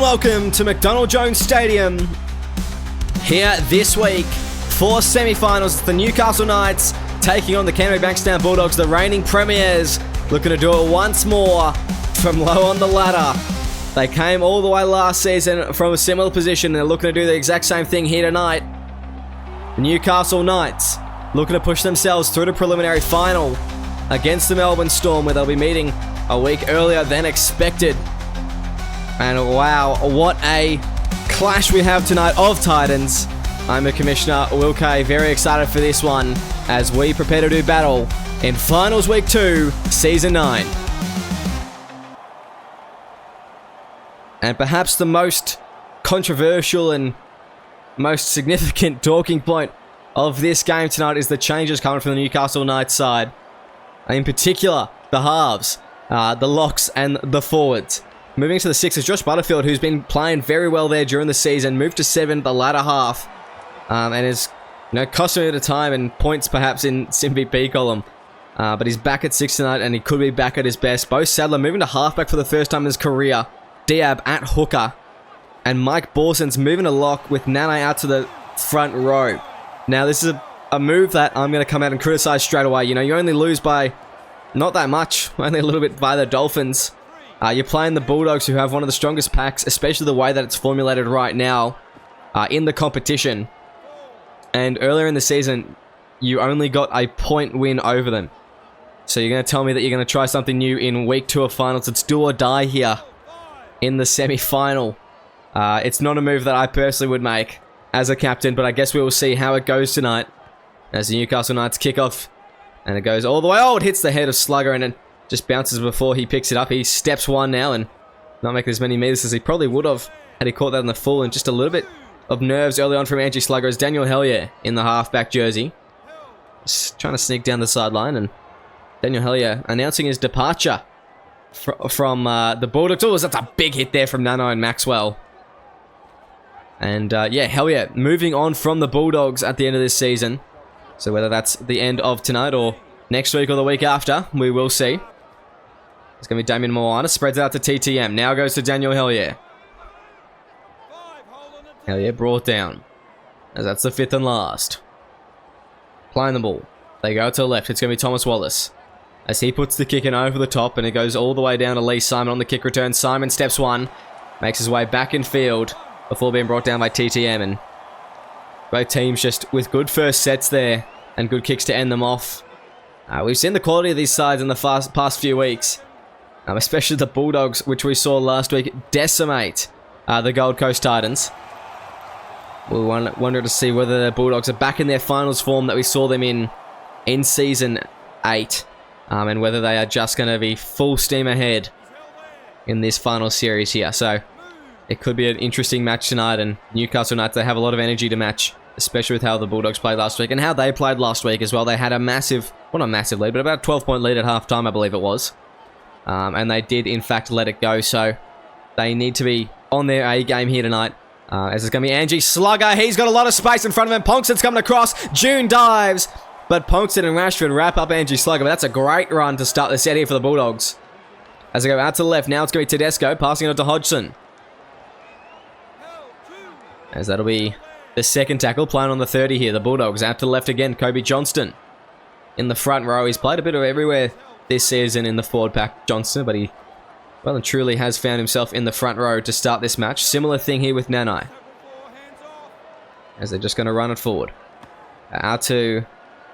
welcome to McDonald Jones Stadium. Here this week, 4 semi-finals. The Newcastle Knights taking on the Canterbury Bankstown Bulldogs, the reigning premiers, looking to do it once more from low on the ladder. They came all the way last season from a similar position. They're looking to do the exact same thing here tonight. The Newcastle Knights looking to push themselves through the preliminary final against the Melbourne Storm, where they'll be meeting a week earlier than expected. And wow, what a clash we have tonight of Titans. I'm the Commissioner, Will Kay, very excited for this one as we prepare to do battle in Finals Week 2, Season 9. And perhaps the most controversial and most significant talking point of this game tonight is the changes coming from the Newcastle Knights side. In particular, the halves, the locks and the forwards. Moving to the 6 is Josh Butterfield, who's been playing very well there during the season. Moved to 7 the latter half. And is costing a bit of time and points perhaps in MVP column. But he's back at 6 tonight and he could be back at his best. Bo Sadler moving to halfback for the first time in his career. Diab at hooker. And Mike Borson's moving to lock with Nane out to the front row. Now this is a move that I'm going to come out and criticize straight away. You only lose by not that much. Only a little bit by the Dolphins. You're playing the Bulldogs, who have one of the strongest packs, especially the way that it's formulated right now in the competition. And earlier in the season, you only got a point win over them. So you're going to tell me that you're going to try something new in Week 2 of Finals. It's do or die here in the semi-final. It's not a move that I personally would make as a captain, but I guess we will see how it goes tonight as the Newcastle Knights kick off. And it goes all the way. Oh, it hits the head of Slugger and it just bounces before he picks it up. He steps one now and not making as many meters as he probably would have had he caught that in the full. And just a little bit of nerves early on from Angie Slugger as Daniel Hellier in the halfback jersey. Just trying to sneak down the sideline, and Daniel Hellier announcing his departure from the Bulldogs. Oh, that's a big hit there from Nano and Maxwell. And yeah, Hellier moving on from the Bulldogs at the end of this season. So whether that's the end of tonight or next week or the week after, we will see. It's going to be Damien Moana. Spreads out to TTM. Now goes to Daniel Hellier. Hellier brought down, as that's the 5th and last. Playing the ball. They go to the left. It's going to be Thomas Wallace, as he puts the kick in over the top, and it goes all the way down to Lee Simon on the kick return. Simon steps one. Makes his way back in field before being brought down by TTM. And both teams just with good first sets there and good kicks to end them off. We've seen the quality of these sides in the past few weeks. Especially the Bulldogs, which we saw last week, decimate the Gold Coast Titans. We wonder to see whether the Bulldogs are back in their finals form that we saw them in Season 8. And whether they are just going to be full steam ahead in this final series here. So it could be an interesting match tonight. And Newcastle Knights, they have a lot of energy to match, especially with how the Bulldogs played last week and how they played last week as well. They had a massive, well, not a massive lead, but about a 12-point lead at halftime, I believe it was. And they did, in fact, let it go. So they need to be on their A game here tonight. As it's going to be Angie Slugger. He's got a lot of space in front of him. Ponkson's coming across. June dives. But Ponkson and Rashford wrap up Angie Slugger. But that's a great run to start the set here for the Bulldogs. As they go out to the left. Now it's going to be Tedesco passing it on to Hodgson. As that'll be the second tackle. Playing on the 30 here. The Bulldogs out to the left again. Kobe Johnston in the front row. He's played a bit of everywhere this season in the forward pack, Johnston, but he well and truly has found himself in the front row to start this match. Similar thing here with Nanai, as they're just going to run it forward. Out to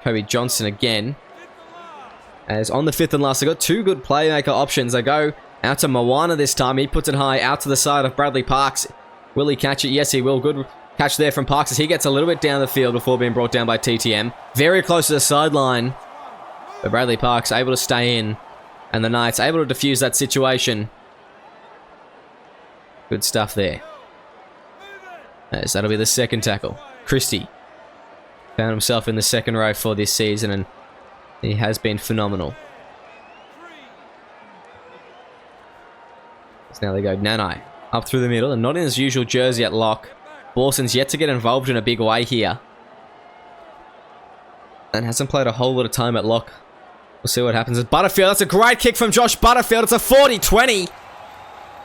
Kobe Johnston again. As on the 5th and last, they've got two good playmaker options. They go out to Moana this time. He puts it high out to the side of Bradley Parks. Will he catch it? Yes, he will. Good catch there from Parks as he gets a little bit down the field before being brought down by TTM. Very close to the sideline. But Bradley Parks able to stay in, and the Knights able to defuse that situation. Good stuff there. As that'll be the second tackle. Christie found himself in the second row for this season, and he has been phenomenal. So now they go Nanai up through the middle, and not in his usual jersey at lock. Borson's yet to get involved in a big way here, and hasn't played a whole lot of time at lock. We'll see what happens with Butterfield. That's a great kick from Josh Butterfield. It's a 40-20.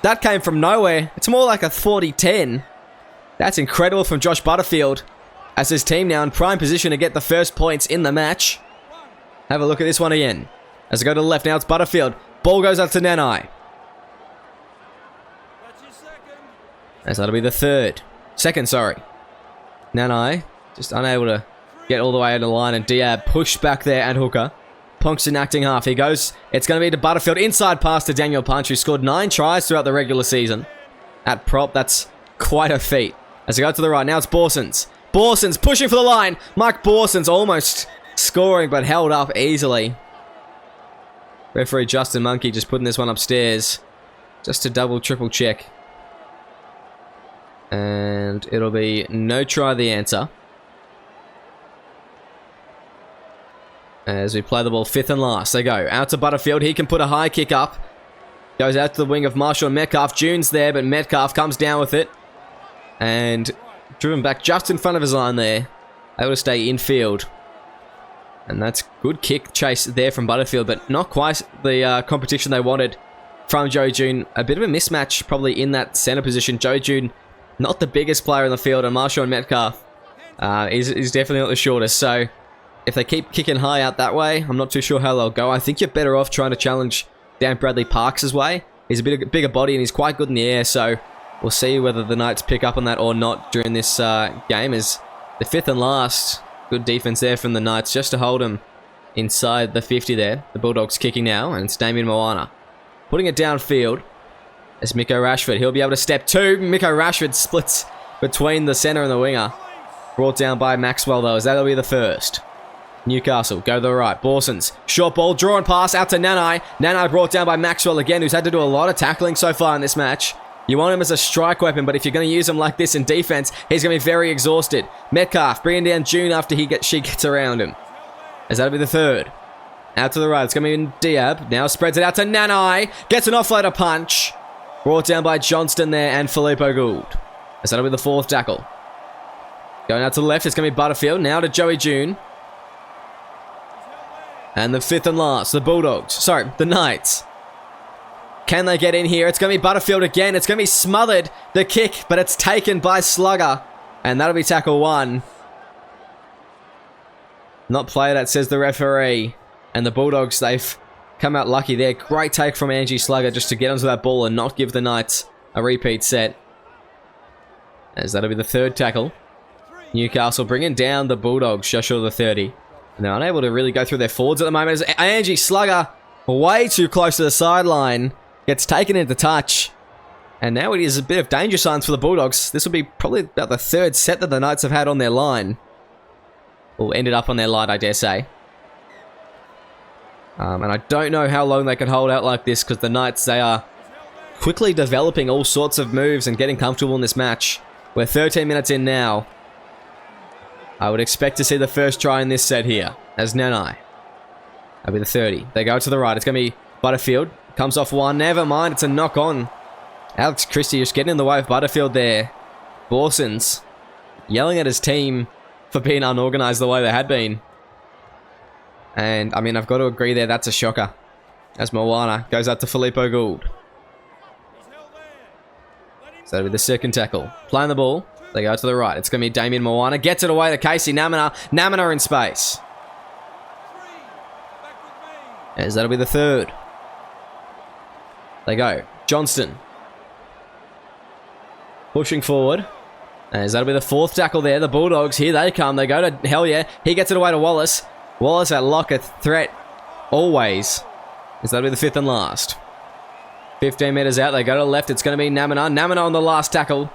That came from nowhere. It's more like a 40-10. That's incredible from Josh Butterfield, as his team now in prime position to get the first points in the match. Have a look at this one again. As I go to the left, now it's Butterfield. Ball goes up to Nanai. As that'll be the second, sorry. Nanai just unable to get all the way in the line, and Diab pushed back there and hooker. Punks in acting half. He goes. It's going to be to Butterfield. Inside pass to Daniel Punch, who scored 9 tries throughout the regular season. At prop, that's quite a feat. As I go to the right, now it's Borsons. Borsons pushing for the line. Mike Borsons almost scoring, but held up easily. Referee Justin Monkey just putting this one upstairs, just to double, triple check. And it'll be no try the answer. As we play the ball 5th and last. They go out to Butterfield. He can put a high kick up. Goes out to the wing of Marshall and Metcalf. June's there, but Metcalf comes down with it. And driven back just in front of his line there. Able to stay infield. And that's good kick chase there from Butterfield, but not quite the competition they wanted from Joey June. A bit of a mismatch probably in that center position. Joey June, not the biggest player in the field, and Marshall and Metcalf is definitely not the shortest. So if they keep kicking high out that way, I'm not too sure how they'll go. I think you're better off trying to challenge down Bradley Parks' way. He's a bit bigger body and he's quite good in the air, so we'll see whether the Knights pick up on that or not during this game. As the 5th and last, good defense there from the Knights just to hold him inside the 50 there. The Bulldogs kicking now, and it's Damien Moana putting it downfield. As Miko Rashford, he'll be able to step 2. Miko Rashford splits between the centre and the winger. Brought down by Maxwell though, as that'll be the first. Newcastle, go to the right. Borsons, short ball, draw and pass out to Nanai. Nanai brought down by Maxwell again, who's had to do a lot of tackling so far in this match. You want him as a strike weapon, but if you're going to use him like this in defense, he's going to be very exhausted. Metcalf bringing down June after she gets around him. As that'll be the 3rd. Out to the right, it's going to be Diab. Now spreads it out to Nanai. Gets an offloader punch. Brought down by Johnston there and Filippo Gould. As that'll be the 4th tackle. Going out to the left, it's going to be Butterfield. Now to Joey June. And the 5th and last, the Bulldogs. Sorry, the Knights. Can they get in here? It's going to be Butterfield again. It's going to be smothered, the kick, but it's taken by Slugger. And that'll be tackle 1. Not play that, says the referee. And the Bulldogs, they've come out lucky there. Great take from Angie Slugger just to get onto that ball and not give the Knights a repeat set. As that'll be the 3rd tackle. Newcastle bringing down the Bulldogs just short of the 30. And they're unable to really go through their forwards at the moment. As Angie Slugger, way too close to the sideline, gets taken into touch. And now it is a bit of danger signs for the Bulldogs. This will be probably about the 3rd set that the Knights have had on their line. Or ended up on their line, I dare say. And I don't know how long they can hold out like this, because the Knights, they are quickly developing all sorts of moves and getting comfortable in this match. We're 13 minutes in now. I would expect to see the first try in this set here, as Nanai. That'll be the 30. They go to the right. It's going to be Butterfield. Comes off one. Never mind. It's a knock on. Alex Christie just getting in the way of Butterfield there. Borsons yelling at his team for being unorganised the way they had been. And, I mean, I've got to agree there. That's a shocker. As Moana goes out to Filippo Gould. So that'll be the 2nd tackle. Playing the ball. They go to the right. It's going to be Damien Moana. Gets it away to Casey Namina. Namina in space. As that'll be the 3rd. They go. Johnston. Pushing forward. As that'll be the 4th tackle there. The Bulldogs, here they come. They go to Hell yeah. He gets it away to Wallace. Wallace at lock, a threat always. As that'll be the 5th and last. 15 metres out. They go to the left. It's going to be Namina. Namina on the last tackle.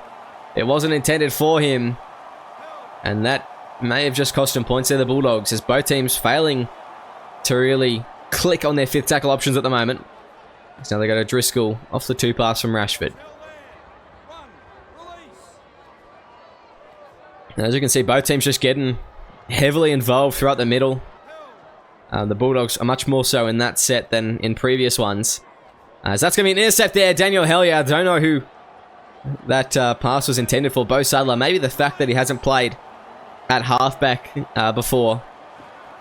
It wasn't intended for him. And that may have just cost him points there, the Bulldogs, as both teams failing to really click on their 5th tackle options at the moment. So now they go to Driscoll off the 2 pass from Rashford. And as you can see, both teams just getting heavily involved throughout the middle. The Bulldogs are much more so in that set than in previous ones. As that's going to be an intercept there. Daniel Hellier, I don't know who that pass was intended for. Bo Sadler, maybe the fact that he hasn't played at halfback before,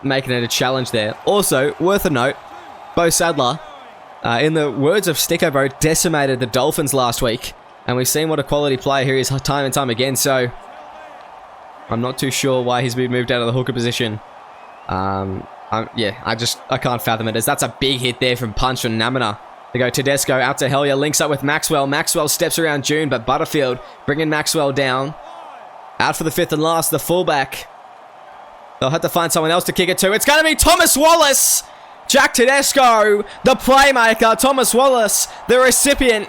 making it a challenge there. Also, worth a note, Bo Sadler In the words of Sticko, bro, decimated the Dolphins last week. And we've seen what a quality player he is time and time again. So I'm not too sure why he's been moved out of the hooker position. Yeah, I can't fathom it. As that's a big hit there from Punch from Namina. They go Tedesco out to Hellier, links up with Maxwell. Maxwell steps around June, but Butterfield bringing Maxwell down. Out for the fifth and last, the fullback. They'll have to find someone else to kick it to. It's going to be Thomas Wallace! Jack Tedesco, the playmaker. Thomas Wallace, the recipient.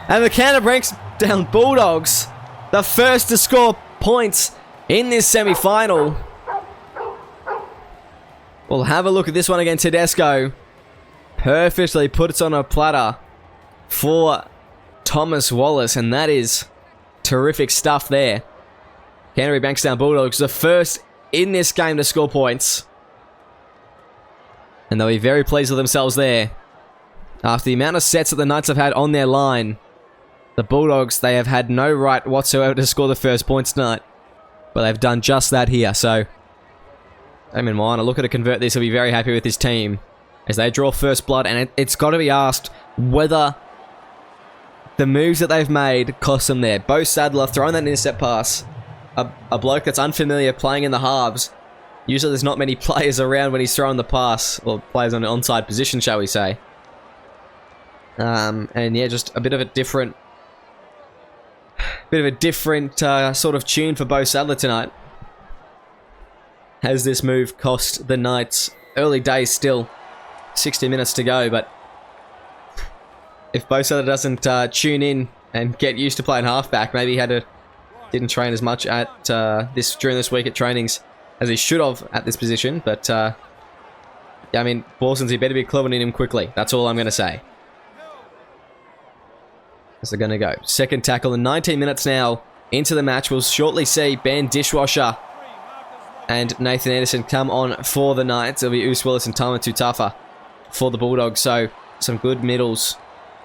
And the Canada brings down Bulldogs, the first to score points in this semi-final. We'll have a look at this one again. Tedesco perfectly puts on a platter for Thomas Wallace, and that is terrific stuff there. Canterbury Bankstown Bulldogs, the first in this game to score points. And they'll be very pleased with themselves there. After the amount of sets that the Knights have had on their line, the Bulldogs, they have had no right whatsoever to score the first points tonight. But they've done just that here, so Damien Moana, looking to convert this, he'll be very happy with his team as they draw first blood, and it's got to be asked whether the moves that they've made cost them there. Bo Sadler throwing that intercept pass, a bloke that's unfamiliar playing in the halves. Usually there's not many players around when he's throwing the pass, or players on an onside position, shall we say. And yeah, just a bit of a different sort of tune for Bo Sadler tonight. Has this move cost the Knights? Early days still. 60 minutes to go, but if Bo Sadler doesn't tune in and get used to playing halfback, maybe he didn't train as much at during this week at trainings as he should have at this position. But yeah, I mean, Bawsons, he better be clobbering him quickly. That's all I'm going to say. As they're going to go. Second tackle in 19 minutes now into the match. We'll shortly see Ben Dishwasher and Nathan Anderson come on for the Knights. It'll be Oos Willis and Tama Tutafa for the Bulldogs. So some good middles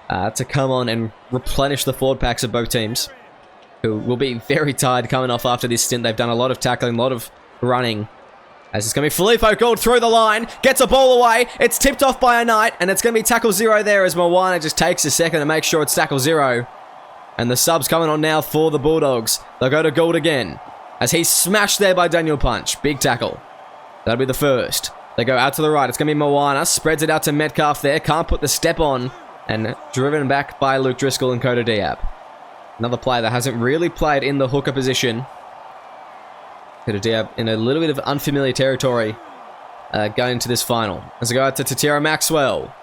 to come on and replenish the forward packs of both teams, who will be very tired coming off after this stint. They've done a lot of tackling, a lot of running. As it's going to be Filippo Gould through the line, gets a ball away, it's tipped off by a Knight, and it's going to be tackle 0 there as Moana just takes a second to make sure it's tackle 0. And the subs coming on now for the Bulldogs. They'll go to Gould again, as he's smashed there by Daniel Punch. Big tackle. That'll be the first. They go out to the right, it's going to be Moana, spreads it out to Metcalf there, can't put the step on, and driven back by Luke Driscoll and Coda Diab. Another player that hasn't really played in the hooker position. Coda Diab in a little bit of unfamiliar territory going into this final. As they go out to Tatira Maxwell.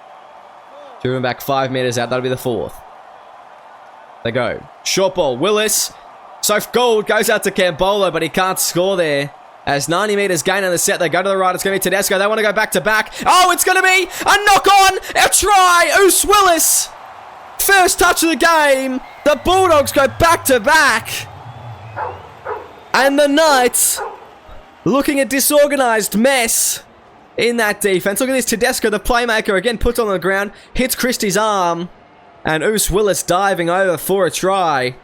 Driven back 5 meters out, that'll be the fourth. They go. Short ball, Willis. So Gould goes out to Cambola, but he can't score there. As 90 meters gain on the set, they go to the right. It's going to be Tedesco. They want to go back to back. Oh, it's going to be a knock on. A try. Oos Willis. First touch of the game. The Bulldogs go back to back. And the Knights looking a disorganized mess in that defense. Look at this. Tedesco, the playmaker, again puts on the ground. Hits Christie's arm. And Oos Willis diving over for a try.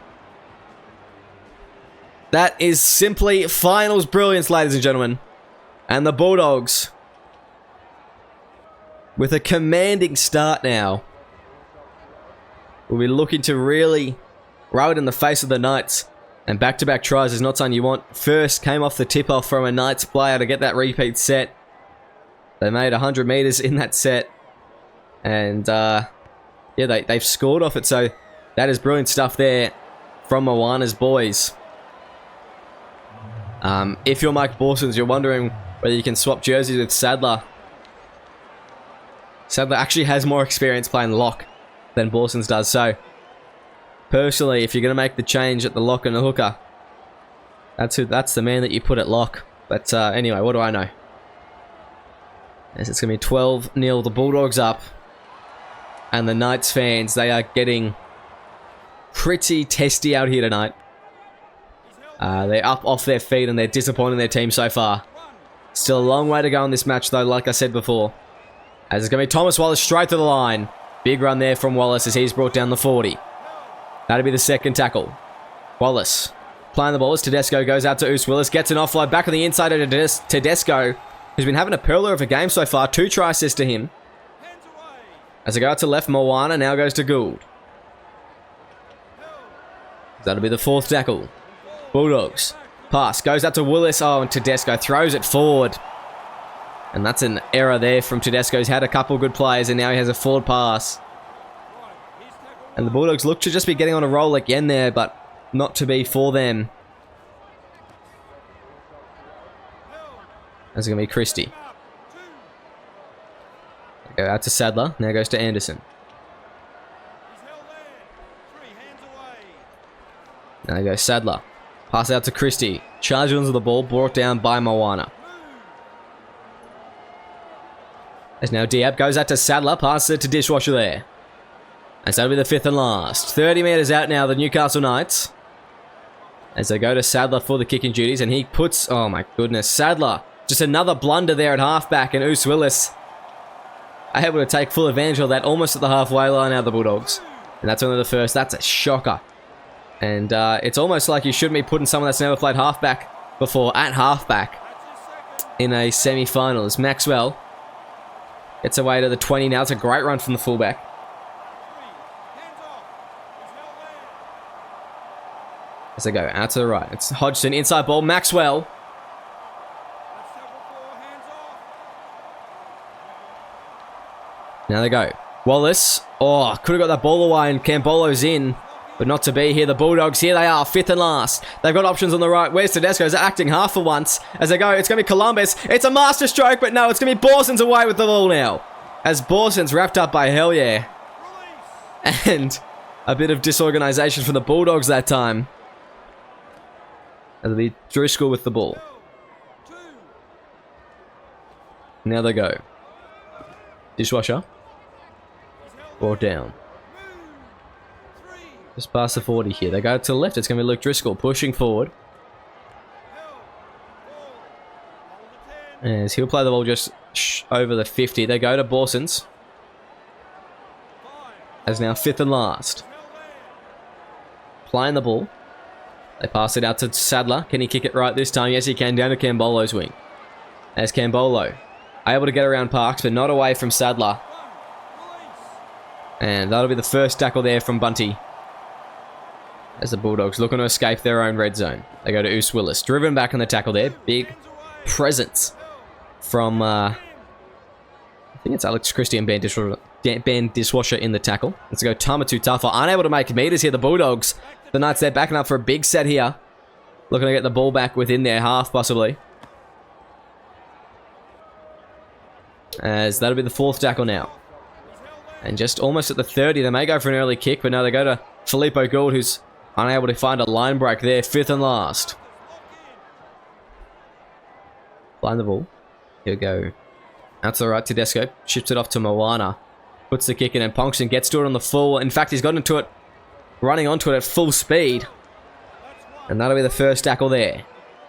That is simply finals brilliance, ladies and gentlemen. And the Bulldogs, with a commanding start now, will be looking to really rub it in the face of the Knights. And back-to-back tries is not something you want. First came off the tip-off from a Knights player to get that repeat set. They made 100 meters in that set. And, yeah, they've scored off it. So that is brilliant stuff there from Moana's boys. If you're Mike Bawsons, you're wondering whether you can swap jerseys with Sadler. Sadler actually has more experience playing lock than Bawsons does. So, personally, if you're going to make the change at the lock and the hooker, that's the man that you put at lock. But anyway, what do I know? As it's going to be 12-0, the Bulldogs up. And the Knights fans, they are getting pretty testy out here tonight. They're up off their feet and they're disappointing their team so far. Still a long way to go in this match though, like I said before. As it's going to be Thomas Wallace straight to the line. Big run there from Wallace as he's brought down the 40. That'll be the second tackle. Wallace playing the ball as Tedesco goes out to Oos Willis. Gets an offload back on the inside of Tedesco, who's been having a pearler of a game so far. 2 try assists to him. As I go out to left, Moana now goes to Gould. That'll be the 4th tackle. Bulldogs. Pass. Goes out to Willis. Oh, and Tedesco throws it forward. And that's an error there from Tedesco. He's had a couple good plays, and now he has a forward pass. And the Bulldogs look to just be getting on a roll again there, but not to be for them. That's going to be Christie. Go out to Sadler. Now goes to Anderson. Now goes Sadler. Pass out to Christie. Charges onto the ball. Brought down by Moana. As now Diab goes out to Sadler. Passes it to Dishwasher there. As that'll be the 5th and last. 30 metres out now, the Newcastle Knights. As they go to Sadler for the kicking duties. And he puts... Oh my goodness. Sadler. Just another blunder there at halfback. And Oos Willis able to take full advantage of that almost at the halfway line now, the Bulldogs. And that's only the first. That's a shocker. And it's almost like you shouldn't be putting someone that's never played halfback before at halfback in a semi-final. As Maxwell gets away to the 20 now. It's a great run from the fullback. As they go out to the right. It's Hodgson, inside ball. Maxwell. Now they go. Wallace. Oh, could have got that ball away and Cambolo's in. But not to be here. The Bulldogs, here they are. 5th and last. They've got options on the right. Where's Tedesco? Is acting half for once. As they go, it's going to be Columbus. It's a master stroke, but no, it's going to be Borson's away with the ball now. As Borson's wrapped up by Hell Yeah. And a bit of disorganisation for the Bulldogs that time. It'll be Driscoll with the ball. Now they go. Dishwasher. Brought down. Just past the 40 here. They go to the left. It's going to be Luke Driscoll pushing forward. As he'll play the ball just over the 50. They go to Borson's. As now 5th and last. Playing the ball. They pass it out to Sadler. Can he kick it right this time? Yes, he can. Down to Cambolo's wing. As Cambolo able to get around Parks, but not away from Sadler. And that'll be the first tackle there from Bunty. As the Bulldogs looking to escape their own red zone. They go to Oos Willis. Driven back on the tackle there. Big presence from, I think it's Alex Christie and Ben Dishwasher in the tackle. Let's go Tamatu Tafa. Unable to make meters here, the Bulldogs. The Knights, they're backing up for a big set here. Looking to get the ball back within their half, possibly. As that'll be the 4th tackle now. And just almost at the 30, they may go for an early kick, but no, they go to Filippo Gould, who's unable to find a line break there. 5th and last. Flying the ball. He'll go out to the right. Tedesco ships it off to Moana. Puts the kick in, and Ponkston gets to it on the full. In fact, he's got into it, running onto it at full speed. And that'll be the first tackle there.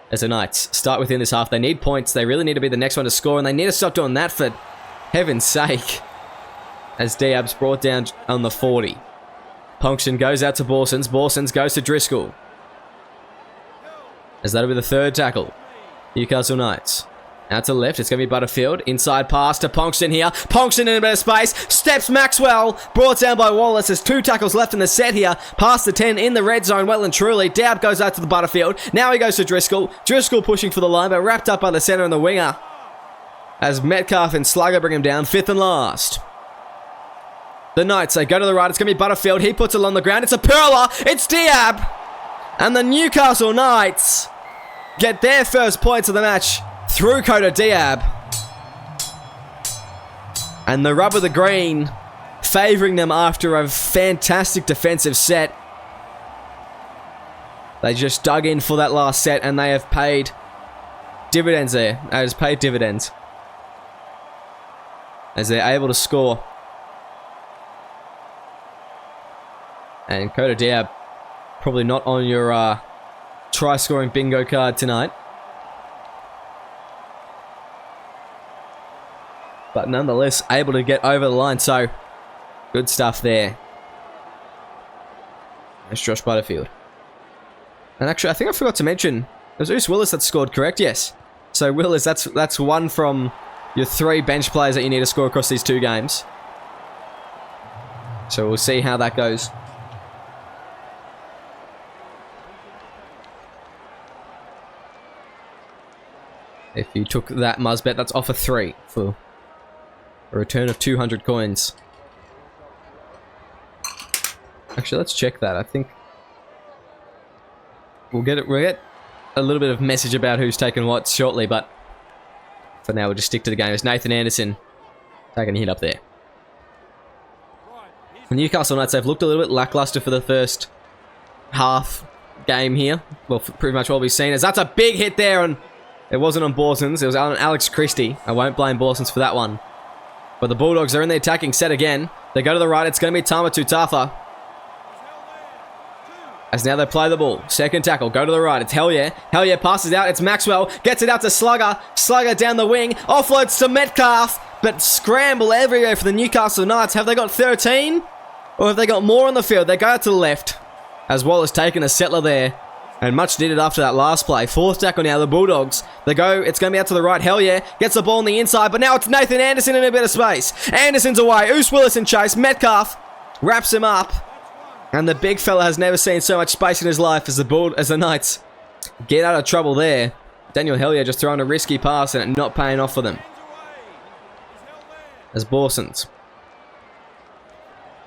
As the Knights start within this half. They need points. They really need to be the next one to score, and they need to stop doing that for heaven's sake. As Diab's brought down on the 40. Ponkston goes out to Borson's. Borson's goes to Driscoll. As that'll be the 3rd tackle. Newcastle Knights. Out to the left. It's going to be Butterfield. Inside pass to Ponkston here. Ponkston in a bit of space. Steps Maxwell. Brought down by Wallace. There's 2 tackles left in the set here. Past the 10 in the red zone. Well and truly. Diab goes out to the Butterfield. Now he goes to Driscoll. Driscoll pushing for the line, but wrapped up by the centre and the winger. As Metcalf and Slugger bring him down. 5th and last. The Knights, they go to the right. It's going to be Butterfield. He puts it on the ground. It's a Perla. It's Diab. And the Newcastle Knights get their first points of the match through Coda Diab. And the rub of the green favouring them after a fantastic defensive set. They just dug in for that last set, and they have paid dividends there. They have paid dividends. As they're able to score. And Coda Diab, probably not on your try-scoring bingo card tonight. But nonetheless, able to get over the line. So, good stuff there. There's Josh Butterfield. And actually, I think I forgot to mention, it was Oos Willis that scored, correct? Yes. So, Willis, that's one from your 3 bench players that you need to score across these 2 games. So we'll see how that goes. If you took that Muzbet, that's offer 3 for a return of 200 coins. Actually, let's check that. I think we'll get a little bit of message about who's taken what shortly, but for now we'll just stick to the game. It's Nathan Anderson taking a hit up there. The Newcastle Knights, they've looked a little bit lackluster for the first half game here. Well, pretty much what we've seen is that's a big hit there, and it wasn't on Borsons, it was on Alex Christie. I won't blame Borsons for that one. But the Bulldogs are in the attacking set again. They go to the right, it's going to be Tama Tutafa. As now they play the ball. Second tackle, go to the right. It's Hell Yeah. Hell Yeah passes out. It's Maxwell. Gets it out to Slugger. Slugger down the wing. Offloads to Metcalf. But scramble everywhere for the Newcastle Knights. Have they got 13? Or have they got more on the field? They go out to the left. As Wallace taking a settler there. And much needed after that last play. Fourth tackle now, the Bulldogs. They go, it's going to be out to the right. Hell Yeah. Gets the ball on the inside. But now it's Nathan Anderson in a bit of space. Anderson's away. Oos Willis in chase. Metcalf wraps him up. And the big fella has never seen so much space in his life as the Knights get out of trouble there. Daniel Hellier just throwing a risky pass and it not paying off for them. As Borsons.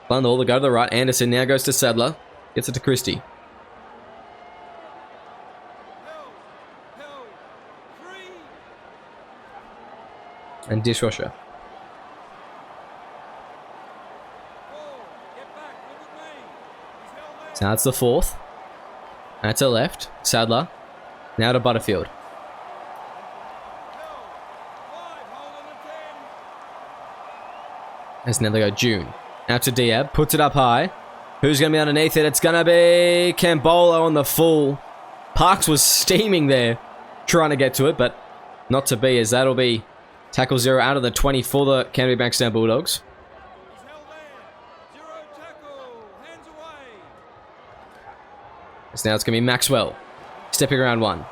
Find the ball to go to the right. Anderson now goes to Sadler. Gets it to Christie. And Dishwasher. So now it's the fourth. That's to left. Sadler. Now to Butterfield. As now they go June. Out to Diab. Puts it up high. Who's going to be underneath it? It's going to be Cambolo on the full. Parks was steaming there. Trying to get to it, but not to be, as that'll be tackle 0 out of the 20 for the Canterbury Bankstown Bulldogs. So now it's going to be Maxwell. Stepping around one.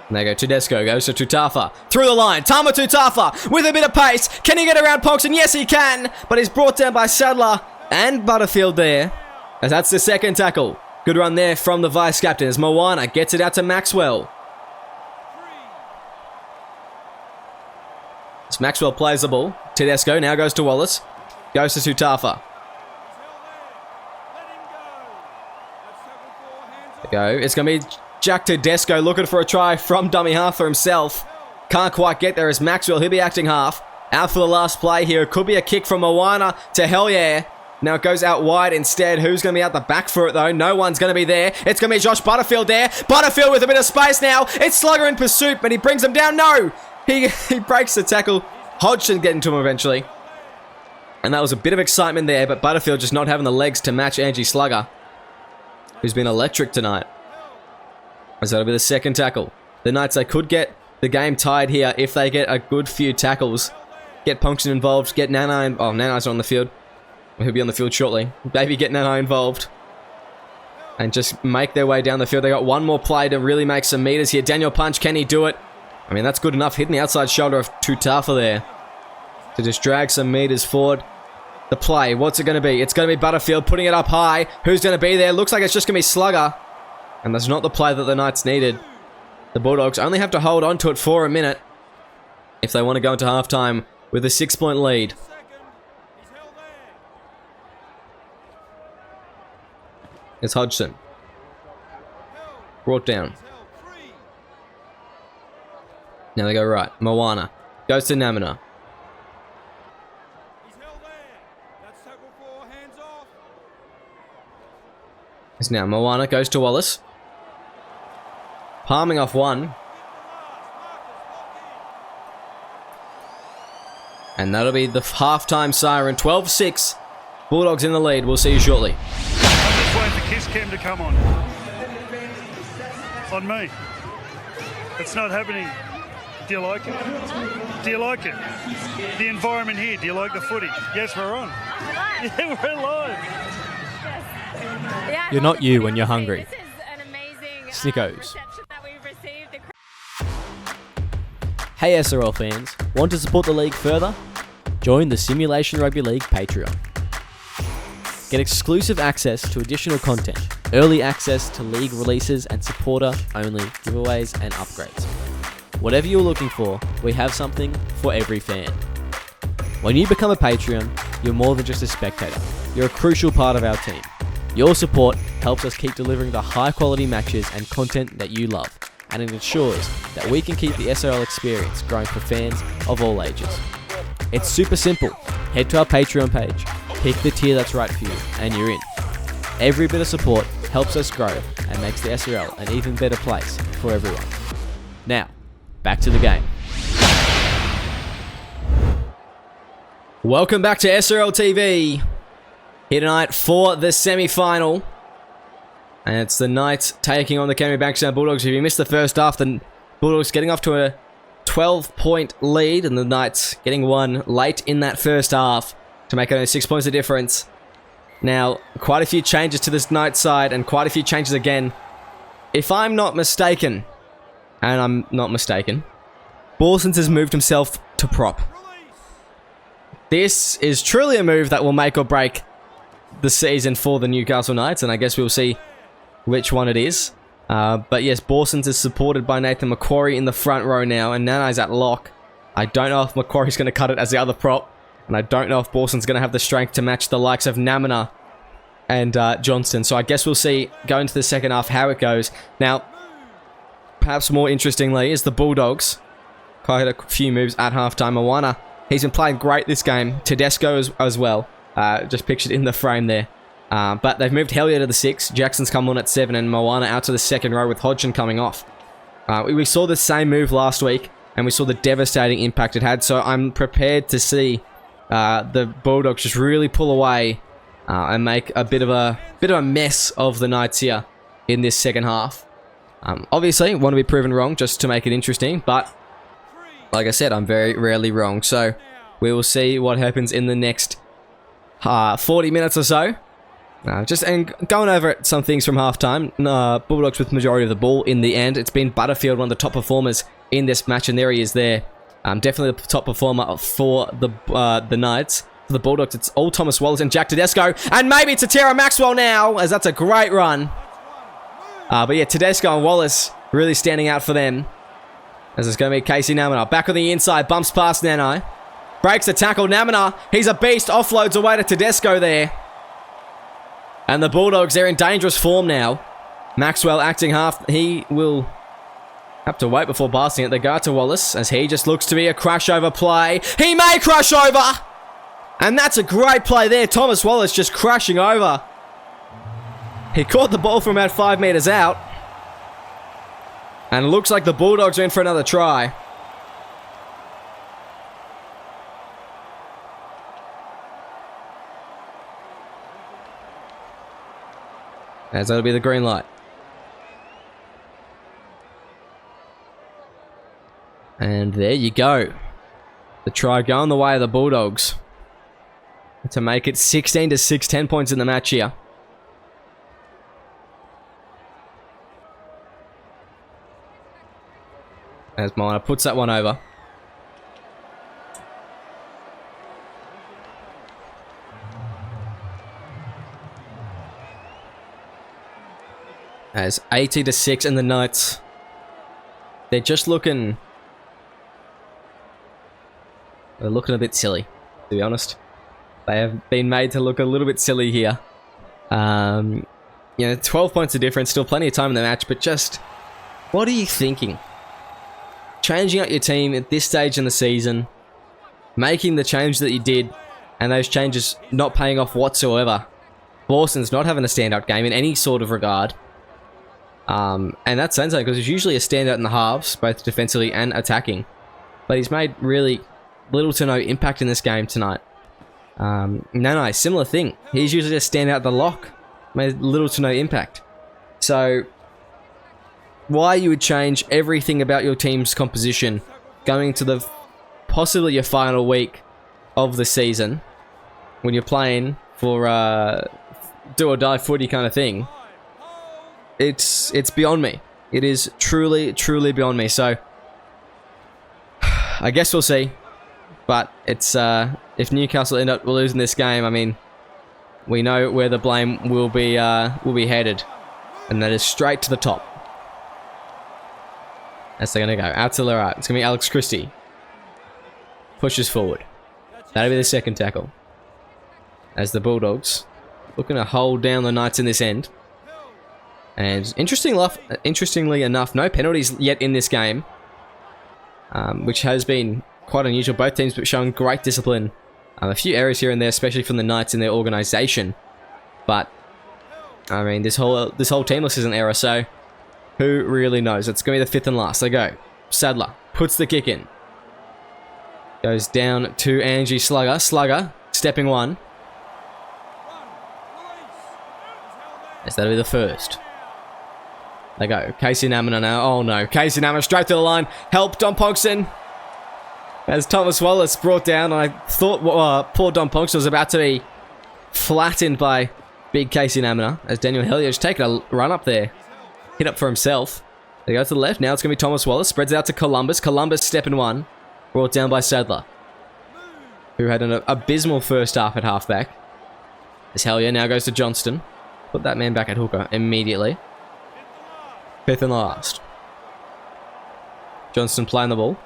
And they go Tedesco, goes to Tutafa. Through the line, Tama Tutafa with a bit of pace. Can he get around Ponxon? Yes, he can. But he's brought down by Sadler and Butterfield there. As that's the second tackle. Good run there from the vice-captain as Moana gets it out to Maxwell. As Maxwell plays the ball. Tedesco now goes to Wallace. Goes to Tutafa. There we go. It's going to be Jack Tedesco looking for a try from dummy half for himself. Can't quite get there as Maxwell. He'll be acting half. Out for the last play here. It could be a kick from Moana to Hell Yeah. Now it goes out wide instead. Who's going to be out the back for it though? No one's going to be there. It's going to be Josh Butterfield there. Butterfield with a bit of space now. It's Slugger in pursuit, but he brings him down. No! He breaks the tackle. Hodgson getting to him eventually. And that was a bit of excitement there, but Butterfield just not having the legs to match Angie Slugger, who's been electric tonight. So that'll be the second tackle. The Knights, they could get the game tied here if they get a good few tackles. Get Ponxon involved, get Nana. Oh, Nana's on the field. He'll be on the field shortly. Maybe get Nana involved. And just make their way down the field. They got one more play to really make some meters here. Daniel Punch, can he do it? I mean, that's good enough. Hitting the outside shoulder of Tutafa there to just drag some meters forward. The play, what's it going to be? It's going to be Butterfield putting it up high. Who's going to be there? Looks like it's just going to be Slugger. And that's not the play that the Knights needed. The Bulldogs only have to hold on to it for a minute if they want to go into halftime with a 6-point lead. It's Hodgson. Brought down. Now they go right. Moana goes to Namina. It's now Moana goes to Wallace. Palming off one. And that'll be the halftime siren. 12-6. Bulldogs in the lead. We'll see you shortly. I just wait for Kiss Cam to come on. On me. It's not happening. Do you like it? Do you like it? The environment here. Do you like the footy? Yes, we're on. Yeah, we're live. You're not you when you're hungry. Hey SRL fans, want to support the league further? Join the Simulation Rugby League Patreon. Get exclusive access to additional content, early access to league releases and supporter-only giveaways and upgrades. Whatever you're looking for, we have something for every fan. When you become a Patreon, you're more than just a spectator. You're a crucial part of our team. Your support helps us keep delivering the high-quality matches and content that you love, and it ensures that we can keep the SRL experience growing for fans of all ages. It's super simple. Head to our Patreon page, pick the tier that's right for you, and you're in. Every bit of support helps us grow and makes the SRL an even better place for everyone. Now, back to the game. Welcome back to SRL TV. Here tonight for the semi-final. And it's the Knights taking on the Canterbury Bankstown Bulldogs. If you missed the first half, the Bulldogs getting off to a 12-point lead, and the Knights getting one late in that first half to make only 6 points of difference. Now, quite a few changes to this Knights side, and quite a few changes again. If I'm not mistaken, and I'm not mistaken, Bawsons has moved himself to prop. This is truly a move that will make or break the season for the Newcastle Knights, and I guess we'll see which one it is. But yes, Bawsons is supported by Nathan Macquarie in the front row now, and Nanai's at lock. I don't know if Macquarie's going to cut it as the other prop, and I don't know if Bawson's going to have the strength to match the likes of Namina and Johnston. So I guess we'll see, going into the second half, how it goes. Now, perhaps more interestingly, is the Bulldogs. Quite a few moves at halftime. Moana, he's been playing great this game. Tedesco as well, just pictured in the frame there. But they've moved Hellier to the 6. Jackson's come on at 7, and Moana out to the second row with Hodgson coming off. We saw the same move last week, and we saw the devastating impact it had. So I'm prepared to see the Bulldogs just really pull away and make a bit of a mess of the Knights here in this second half. Obviously, want to be proven wrong just to make it interesting, but like I said, I'm very rarely wrong. So we will see what happens in the next 40 minutes or so. And going over some things from halftime, Bulldogs with the majority of the ball in the end. It's been Butterfield, one of the top performers in this match, and there he is there. Definitely the top performer for the Knights. For the Bulldogs, it's all Thomas Wallace and Jack Tedesco, and maybe it's Tara Maxwell now, as that's a great run. But yeah, Tedesco and Wallace really standing out for them. As it's going to be Casey Namina. Back on the inside, bumps past Nanai. Breaks the tackle, Namina. He's a beast, offloads away to Tedesco there. And the Bulldogs, they're in dangerous form now. Maxwell acting half. He will have to wait before passing it. They go out to Wallace as he just looks to be a crash over play. He may crash over. And that's a great play there. Thomas Wallace just crashing over. He caught the ball from about 5 meters out. And it looks like the Bulldogs are in for another try. As that'll be the green light. And there you go. The try going the way of the Bulldogs. To make it 16-6, 10 points in the match here. As Moana puts that one over. As 80-6 and the Knights, they're just looking... They're looking a bit silly, to be honest. They have been made to look a little bit silly here. 12 points of difference, still plenty of time in the match, but just... What are you thinking? Changing up your team at this stage in the season, making the change that you did, and those changes not paying off whatsoever. Bawson's not having a standout game in any sort of regard. And that's saying something because he's usually a standout in the halves, both defensively and attacking. But he's made really little to no impact in this game tonight. Nanai, similar thing. He's usually a standout at the lock. Made little to no impact. So, why you would change everything about your team's composition going to the possibly your final week of the season when you're playing for do or die footy kind of thing. It's beyond me. It is truly beyond me. So I guess we'll see. But it's if Newcastle end up losing this game, I mean, we know where the blame will be headed, and that is straight to the top. As they're going to go out to the right. It's going to be Alex Christie. Pushes forward. That'll be the second tackle. As the Bulldogs looking to hold down the Knights in this end. And interestingly enough, no penalties yet in this game, which has been quite unusual. Both teams but showing great discipline. A few errors here and there, especially from the Knights in their organisation. But I mean, this whole team list is an error, so who really knows? It's going to be the fifth and last. They go. Sadler puts the kick in. Goes down to Angie Slugger. Slugger stepping one. Yes, that'll be the first. They go. Casey Namina now. Oh no. Casey Namina straight to the line. Help Don Ponkston. As Thomas Wallace brought down. I thought poor Don Ponkston was about to be flattened by big Casey Namina. As Daniel Hellier's taken a run up there. Hit up for himself. They go to the left. Now it's going to be Thomas Wallace. Spreads out to Columbus. Columbus stepping one. Brought down by Sadler, who had an abysmal first half at halfback. As Hellier now goes to Johnston. Put that man back at hooker immediately. Fifth and last. Johnston playing the ball.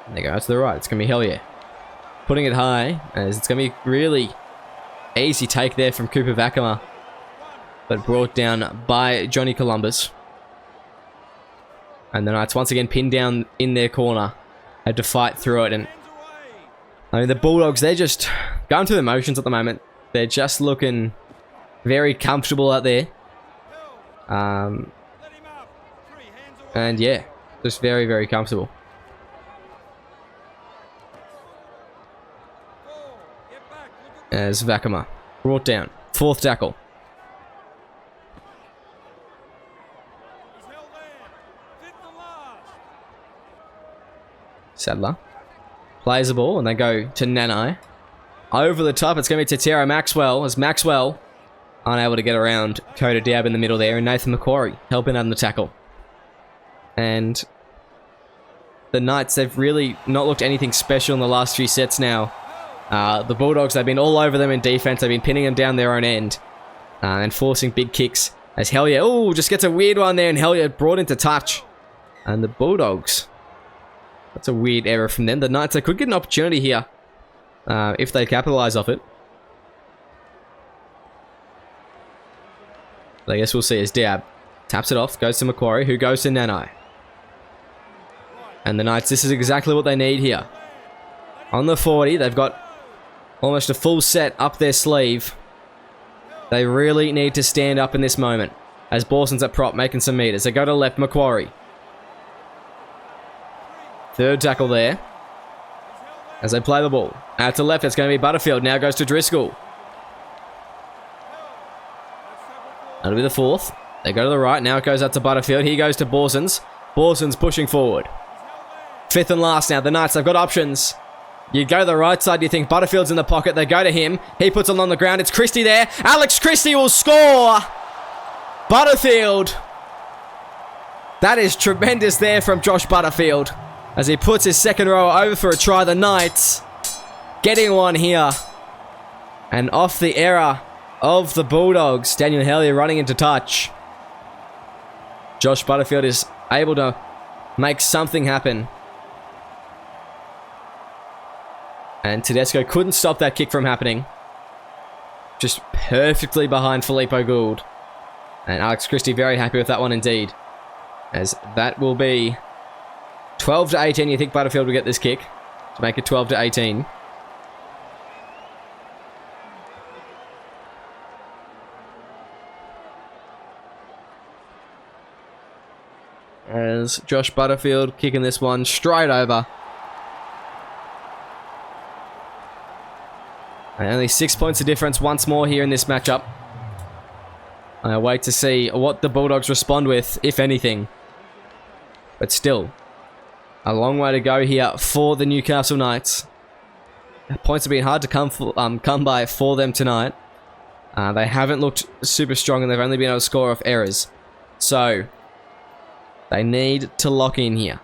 And they go out to the right. It's going to be Hellier. Putting it high, as it's going to be really easy take there from Cooper Vakama. But brought down by Johnny Columbus. And the Knights once again pinned down in their corner. Had to fight through it. And I mean, the Bulldogs, they're just going through the motions at the moment. They're just looking very comfortable out there. And yeah, just very, very comfortable. As Vakama brought down. Fourth tackle. Sadler plays the ball and they go to Nanai. Over the top, it's going to be Tatera Maxwell, as Maxwell unable to get around Coda Diab in the middle there, and Nathan Macquarie helping out in the tackle. And the Knights, they've really not looked anything special in the last few sets now. The Bulldogs, they've been all over them in defense. They've been pinning them down their own end and forcing big kicks. As Hellier, just gets a weird one there, and Hellier brought into touch. And the Bulldogs, that's a weird error from them. The Knights, they could get an opportunity here if they capitalise off it. But I guess we'll see as Diab taps it off, goes to Macquarie, who goes to Nanai. And the Knights, this is exactly what they need here. On the 40, they've got almost a full set up their sleeve. They really need to stand up in this moment. As Borson's at prop, making some meters. They go to left, Macquarie. Third tackle there. As they play the ball. Out to left, it's going to be Butterfield. Now goes to Driscoll. That'll be the fourth. They go to the right. Now it goes out to Butterfield. He goes to Borson's. Borson's pushing forward. Fifth and last now. The Knights, they've got options. You go to the right side. You think Butterfield's in the pocket. They go to him. He puts it on the ground. It's Christie there. Alex Christie will score. Butterfield. That is tremendous there from Josh Butterfield. As he puts his second row over for a try. The Knights getting one here. And off the error of the Bulldogs. Daniel Hellier running into touch. Josh Butterfield is able to make something happen. And Tedesco couldn't stop that kick from happening. Just perfectly behind Filippo Gould. And Alex Christie very happy with that one indeed. As that will be 12 to 18. You think Butterfield will get this kick to make it 12 to 18. As Josh Butterfield kicking this one straight over. And only 6 points of difference once more here in this matchup. I wait to see what the Bulldogs respond with, if anything. But still, a long way to go here for the Newcastle Knights. Points have been hard to come by for them tonight. They haven't looked super strong and they've only been able to score off errors. So, they need to lock in here.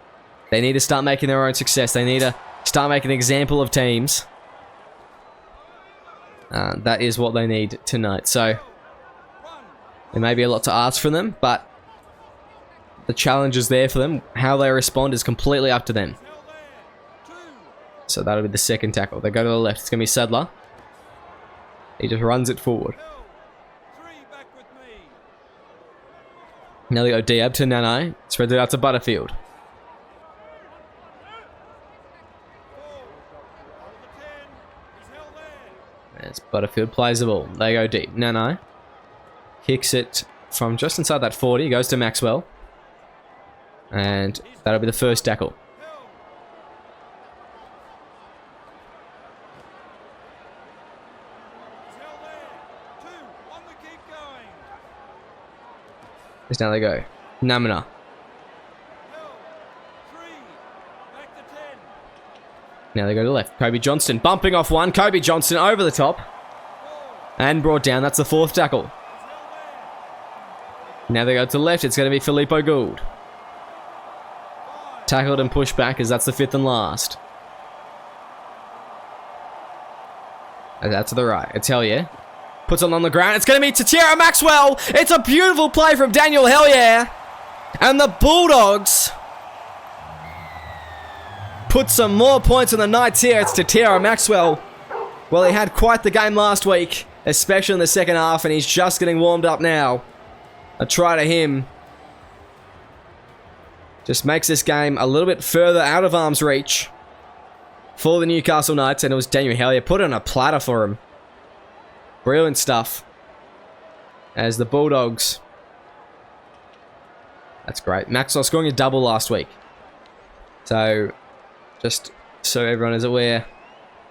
They need to start making their own success. They need to start making an example of teams. That is what they need tonight. So, there may be a lot to ask from them, but the challenge is there for them. How they respond is completely up to them. So that'll be the second tackle. They go to the left. It's going to be Sadler. He just runs it forward. Now they go Diab to Nanai. Spreads it out to Butterfield. As Butterfield plays the ball. They go deep. Nanai kicks it from just inside that 40. Goes to Maxwell. And that'll be the first tackle. Now they go. Namina. Now they go to the left. Kobe Johnston bumping off one. Kobe Johnston over the top. And brought down. That's the fourth tackle. Now they go to the left. It's going to be Filippo Gould. Tackled and pushed back as that's the fifth and last. And that's to the right. It's Hellier. Puts it on the ground. It's going to be Tatiera Maxwell. It's a beautiful play from Daniel Hellier. And the Bulldogs put some more points on the Knights here. It's Tatiera Maxwell. Well, he had quite the game last week, especially in the second half, and he's just getting warmed up now. A try to him just makes this game a little bit further out of arm's reach for the Newcastle Knights, and it was Daniel Hellier. Put it on a platter for him. Brilliant stuff. As the Bulldogs. That's great. Maxwell scoring a double last week. So, just so everyone is aware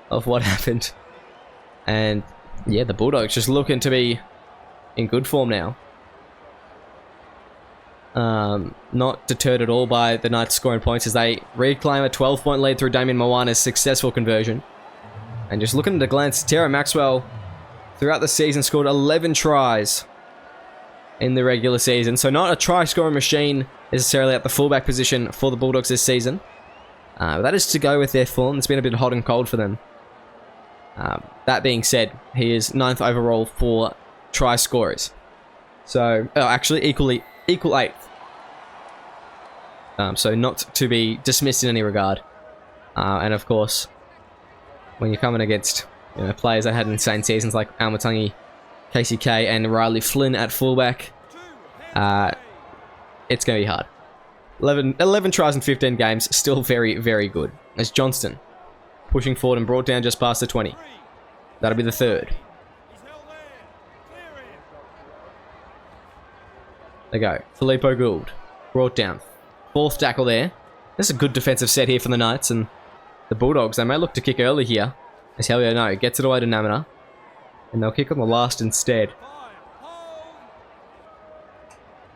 of what happened. And, yeah, the Bulldogs just looking to be in good form now. Not deterred at all by the Knights scoring points as they reclaim a 12-point lead through Damien Moana's successful conversion. And just looking at a glance, Tara Maxwell throughout the season scored 11 tries in the regular season. So not a try-scoring machine necessarily at the fullback position for the Bulldogs this season. But that is to go with their form. It's been a bit hot and cold for them. That being said, he is 9th overall for try scorers. So, actually, equal 8th. So not to be dismissed in any regard. And of course, when you're coming against players that had insane seasons like Almatangi, KCK, and Riley Flynn at fullback, it's going to be hard. 11 tries in 15 games, still very, very good. As Johnston pushing forward and brought down just past the 20. That'll be the third. There go. Filippo Gould brought down. Fourth tackle there. This is a good defensive set here from the Knights, and the Bulldogs, they may look to kick early here. As Hellier, no, gets it away to Namina. And they'll kick on the last instead.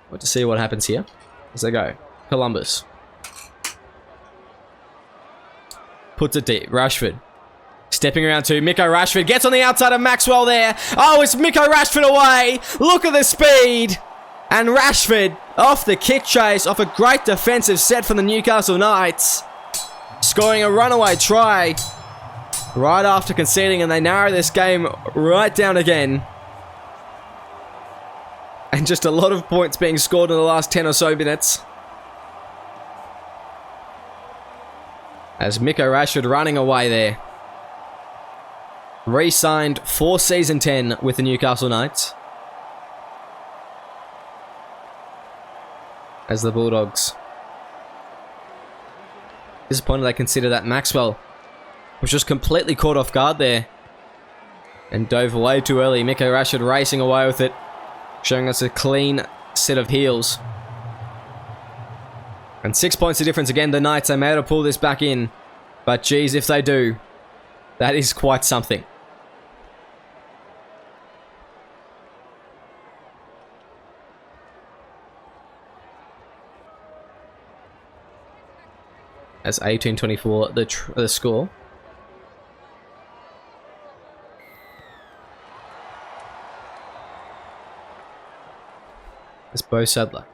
Want to see what happens here as they go. Columbus. Puts it deep. Rashford. Stepping around to Miko Rashford. Gets on the outside of Maxwell there. Oh, it's Miko Rashford away. Look at the speed. And Rashford off the kick chase. Off a great defensive set from the Newcastle Knights. Scoring a runaway try. Right after conceding, and they narrow this game right down again. And just a lot of points being scored in the last 10 or so minutes. As Miko Rashford running away there. Re-signed for Season 10 with the Newcastle Knights. As the Bulldogs. Disappointed they consider that Maxwell was just completely caught off guard there. And dove away too early. Miko Rashford racing away with it. Showing us a clean set of heels. And 6 points of difference again. The Knights, they may have to pull this back in. But geez, if they do, that is quite something. As 18-24 the score. As Bo Sadler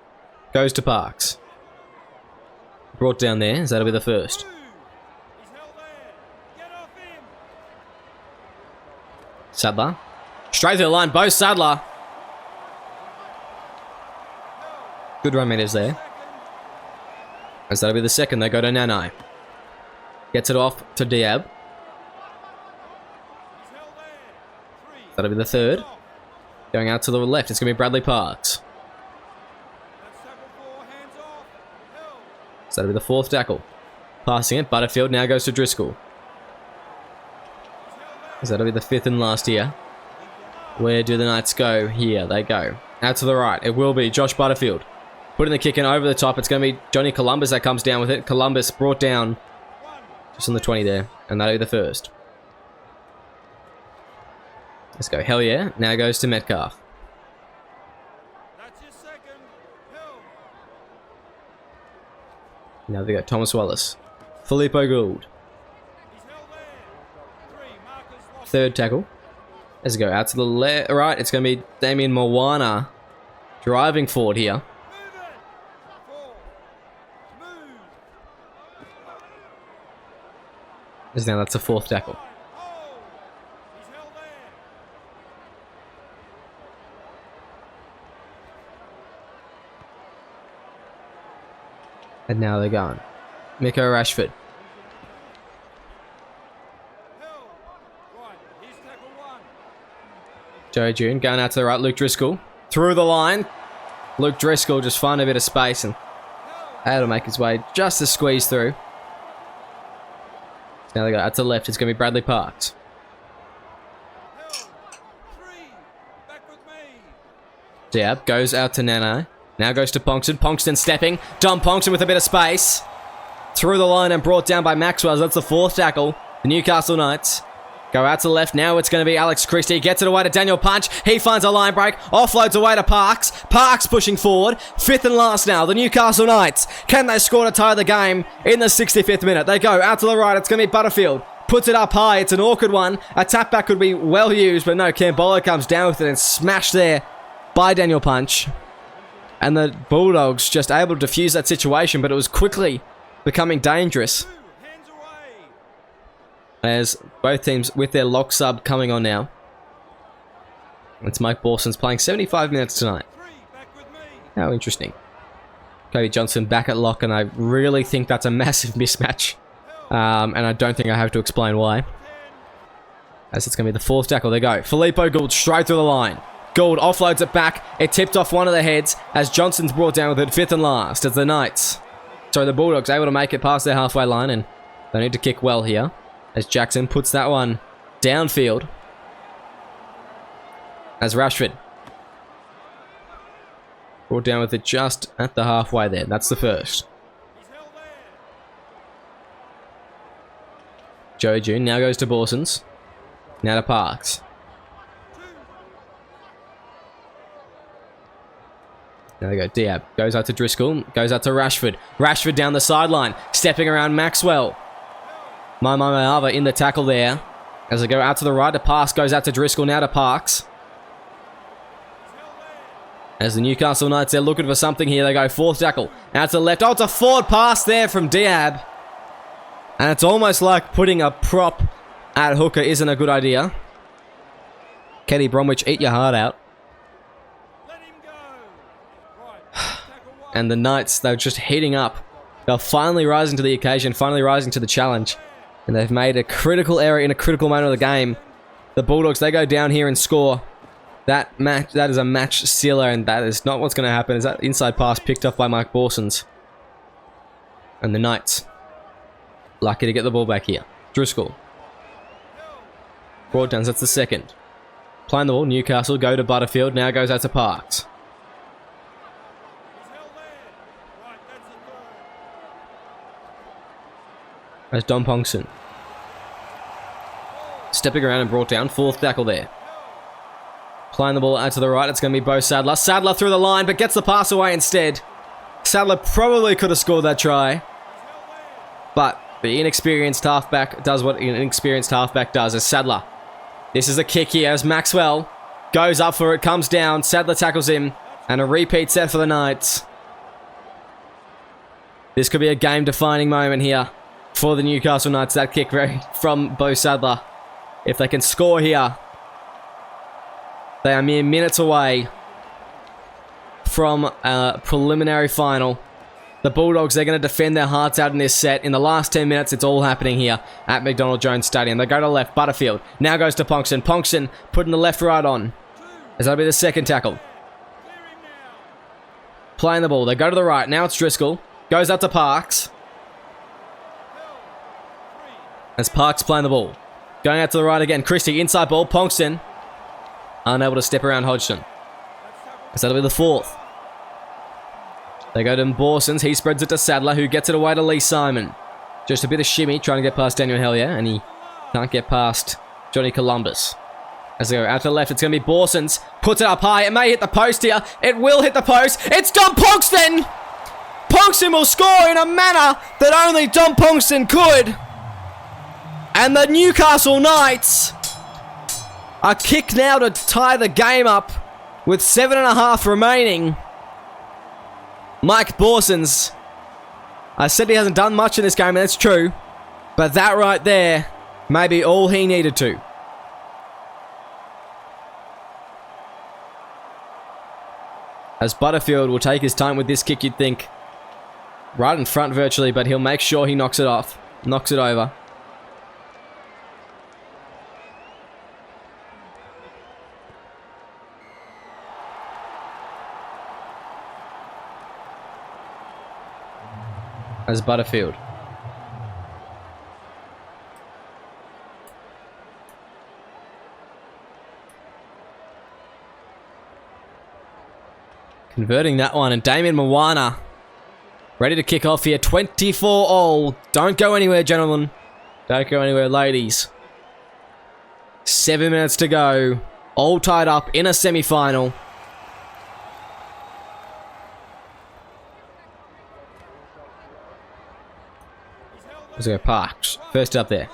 goes to Parks. Brought down there, so that'll be the first. Sadler. Straight through the line, Bo Sadler. Good run meters there. As that'll be the second, they go to Nanai. Gets it off to Diab. That'll be the third. Going out to the left, it's going to be Bradley Parks. So that'll be the fourth tackle. Passing it, Butterfield now goes to Driscoll. So that'll be the fifth and last here. Where do the Knights go? Here, they go. Out to the right, it will be Josh Butterfield. Putting the kick in over the top, it's going to be Johnny Columbus that comes down with it. Columbus brought down just on the 20 there, and that'll be the first. Let's go, hell yeah. Now goes to Metcalf. Now they got Thomas Wallace. Filippo Gould. Third tackle. Let's go out to the left. Right, it's going to be Damien Moana driving forward here. As now that's the fourth tackle. And now they're gone. Miko Rashford. Joe June going out to the right. Luke Driscoll. Through the line. Luke Driscoll just found a bit of space and able to make his way just to squeeze through. Now they go out to the left. It's going to be Bradley Parks. Diab goes out to Nana. Now goes to Ponkston. Ponkston stepping. Dom Ponkston with a bit of space. Through the line and brought down by Maxwell. That's the fourth tackle. The Newcastle Knights go out to the left. Now it's going to be Alex Christie. Gets it away to Daniel Punch. He finds a line break. Offloads away to Parks. Parks pushing forward. Fifth and last now. The Newcastle Knights. Can they score to tie the game in the 65th minute? They go out to the right. It's going to be Butterfield. Puts it up high. It's an awkward one. A tap back could be well used, but no. Cambola comes down with it and smashed there by Daniel Punch. And the Bulldogs just able to defuse that situation, but it was quickly becoming dangerous. As both teams with their lock sub coming on now. It's Mike Borson's playing 75 minutes tonight. How interesting. Cody Johnson back at lock, and I really think that's a massive mismatch. And I don't think I have to explain why. As it's going to be the fourth tackle. They go. Filippo Gould straight through the line. Gould offloads it back. It tipped off one of the heads as Johnson's brought down with it. Fifth and last as the Knights. So the Bulldogs able to make it past their halfway line, and they need to kick well here. As Jackson puts that one downfield. As Rashford brought down with it just at the halfway there. That's the first. Joe June now goes to Borsons. Now to Parks. There they go. Diab goes out to Driscoll. Goes out to Rashford. Rashford down the sideline. Stepping around Maxwell. Maiava in the tackle there. As they go out to the right, the pass goes out to Driscoll. Now to Parks. As the Newcastle Knights, they're looking for something here. They go fourth tackle. Out to the left. Oh, it's a forward pass there from Diab. And it's almost like putting a prop at hooker isn't a good idea. Kenny Bromwich, eat your heart out. And the Knights, they're just heating up. They're finally rising to the occasion, finally rising to the challenge. And they've made a critical error in a critical moment of the game. The Bulldogs, they go down here and score. That is a match sealer, and that is not what's going to happen. Is that inside pass picked up by Mike Borsons. And the Knights, lucky to get the ball back here. Driscoll. Broadduns, that's the second. Playing the ball, Newcastle go to Butterfield, now goes out to Parks. As Dom Pongson. Stepping around and brought down, fourth tackle there. Playing the ball out to the right, it's going to be Bo Sadler. Sadler through the line, but gets the pass away instead. Sadler probably could have scored that try. But the inexperienced halfback does what an inexperienced halfback does, as Sadler. This is a kick here as Maxwell goes up for it, comes down. Sadler tackles him, and a repeat set for the Knights. This could be a game-defining moment here for the Newcastle Knights. That kick from Bo Sadler. If they can score here, they are mere minutes away from a preliminary final. The Bulldogs, they're going to defend their hearts out in this set. In the last 10 minutes, it's all happening here at McDonald Jones Stadium. They go to left. Butterfield now goes to Ponkston. Ponkston putting the left-right on. As that'll be the second tackle. Playing the ball. They go to the right. Now it's Driscoll. Goes out to Parks. As Parks playing the ball. Going out to the right again. Christie, inside ball. Ponkston. Unable to step around Hodgson. As that'll be the fourth. They go to Borsons. He spreads it to Sadler, who gets it away to Lee Simon. Just a bit of shimmy, trying to get past Daniel Hellier, and he can't get past Johnny Columbus. As they go out to the left, it's going to be Borsons. Puts it up high. It may hit the post here. It will hit the post. It's Dom Ponkston! Ponkston will score in a manner that only Dom Ponkston could. And the Newcastle Knights are kicked now to tie the game up with 7.5 remaining. Mike Borsons. I said he hasn't done much in this game, and that's true. But that right there may be all he needed to. As Butterfield will take his time with this kick, you'd think. Right in front virtually, but he'll make sure he knocks it off. Knocks it over. As Butterfield. Converting that one, and Damien Moana ready to kick off here. 24 all. Don't go anywhere, gentlemen. Don't go anywhere, ladies. 7 minutes to go. All tied up in a semi-final. Let's go Parks. First up there.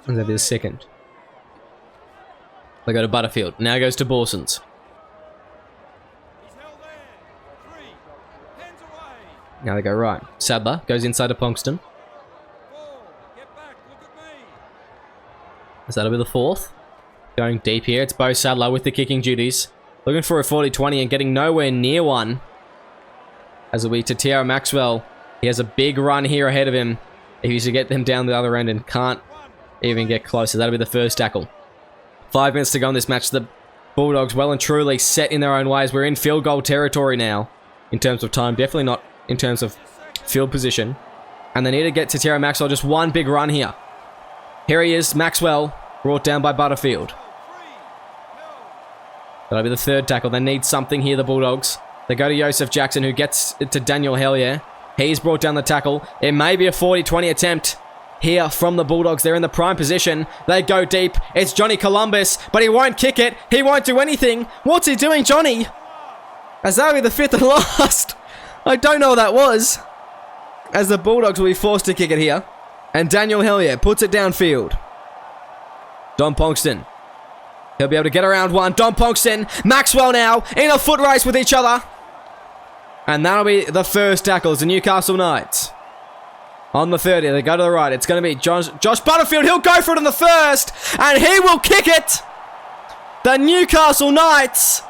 And that'll be the second. They go to Butterfield. Now goes to Borsons. Now they go right. Sadler goes inside to Ponkston. So that'll be the fourth. Going deep here. It's Bo Sadler with the kicking duties. Looking for a 40-20 and getting nowhere near one. As it'll be to Tiara Maxwell. He has a big run here ahead of him. If he's to get them down the other end and can't even get closer. That'll be the first tackle. 5 minutes to go in this match. The Bulldogs well and truly set in their own ways. We're in field goal territory now. In terms of time. Definitely not in terms of field position. And they need to get to Tiara Maxwell. Just one big run here. Here he is. Maxwell. Brought down by Butterfield. That'll be the third tackle. They need something here, the Bulldogs. They go to Joseph Jackson, who gets it to Daniel Hellier. He's brought down the tackle. It may be a 40-20 attempt here from the Bulldogs. They're in the prime position. They go deep. It's Johnny Columbus, but he won't kick it. He won't do anything. What's he doing, Johnny? As that'll be the fifth and last. I don't know what that was. As the Bulldogs will be forced to kick it here. And Daniel Hellier puts it downfield. Dom Ponkston. He'll be able to get around one. Dom Ponkston. Maxwell now in a foot race with each other. And that'll be the first tackles. The Newcastle Knights. On the 30. They go to the right. It's going to be Josh Butterfield. He'll go for it in the first. And he will kick it. The Newcastle Knights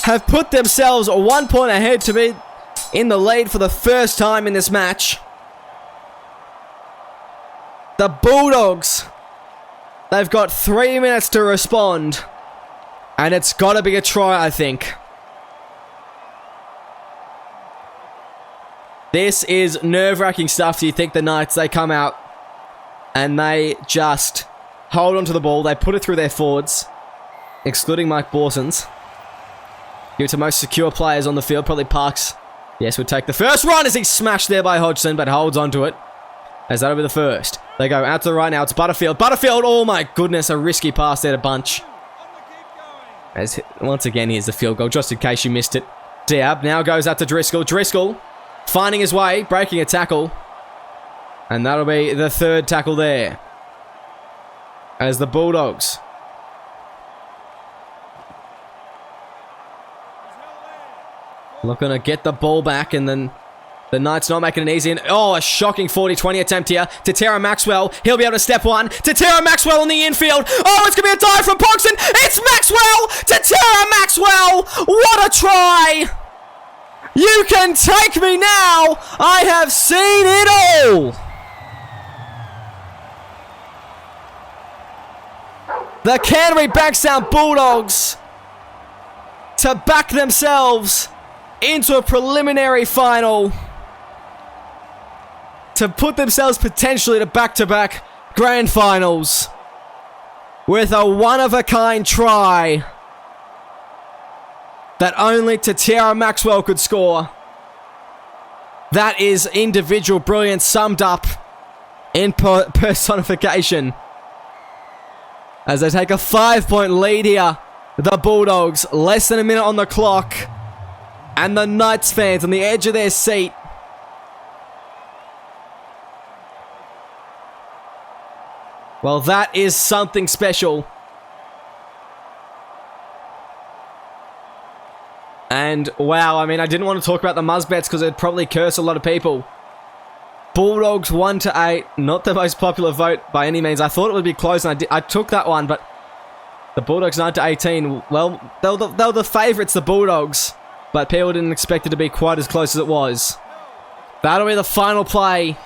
have put themselves 1 point ahead to be in the lead for the first time in this match. The Bulldogs. They've got 3 minutes to respond. And it's got to be a try, I think. This is nerve-wracking stuff. Do you think the Knights, they come out and they just hold onto the ball. They put it through their forwards, excluding Mike Borsons. Give it to most secure players on the field. Probably Parks. Yes, would take the first run as he's smashed there by Hodgson, but holds onto it. As that'll be the first. They go out to the right now. It's Butterfield. Butterfield, oh my goodness, a risky pass there to Bunch. As once again, here's the field goal, just in case you missed it. Diab now goes out to Driscoll. Driscoll finding his way, breaking a tackle. And that'll be the third tackle there. As the Bulldogs Not going to get the ball back, and then the Knights not making it easy. And, oh, a shocking 40-20 attempt here to Tara Maxwell. He'll be able to step one to Tara Maxwell on the infield. Oh, it's going to be a dive from Poxon. It's Maxwell to Tara Maxwell. What a try. You can take me now. I have seen it all. The Canterbury Bankstown Bulldogs to back themselves into a preliminary final, to put themselves potentially to back-to-back grand finals with a one-of-a-kind try that only Tatiara Maxwell could score. That is individual brilliance summed up in personification. As they take a 5-point lead here, the Bulldogs, less than a minute on the clock, and the Knights fans on the edge of their seat. Well, that is something special. And wow, I mean, I didn't want to talk about the Muzbets because it'd probably curse a lot of people. Bulldogs 1-8, not the most popular vote by any means. I thought it would be close, and I took that one, but the Bulldogs 9-18, well, they were the favourites, the Bulldogs, but people didn't expect it to be quite as close as it was. That'll be the final play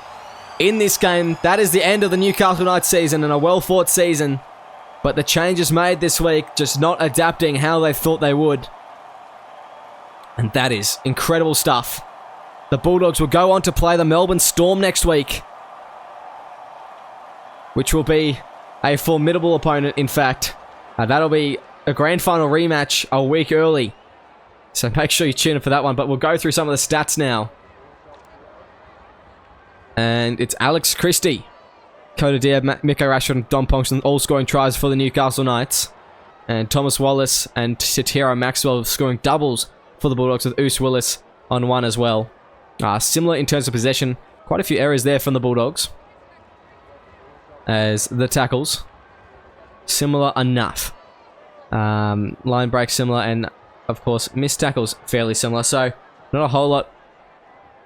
in this game. That is the end of the Newcastle Knights season, and a well-fought season, but the changes made this week, just not adapting how they thought they would. And that is incredible stuff. The Bulldogs will go on to play the Melbourne Storm next week, which will be a formidable opponent, in fact. That'll be a grand final rematch a week early, so make sure you tune in for that one. But we'll go through some of the stats now. And it's Alex Christie, Coda Diab, Miko Rashford, and Dom Ponson all scoring tries for the Newcastle Knights. And Thomas Wallace and Satira Maxwell scoring doubles for the Bulldogs, with Oos Willis on one as well. Similar in terms of possession. Quite a few errors there from the Bulldogs. As the tackles, similar enough. Line break similar, and of course missed tackles fairly similar. So not a whole lot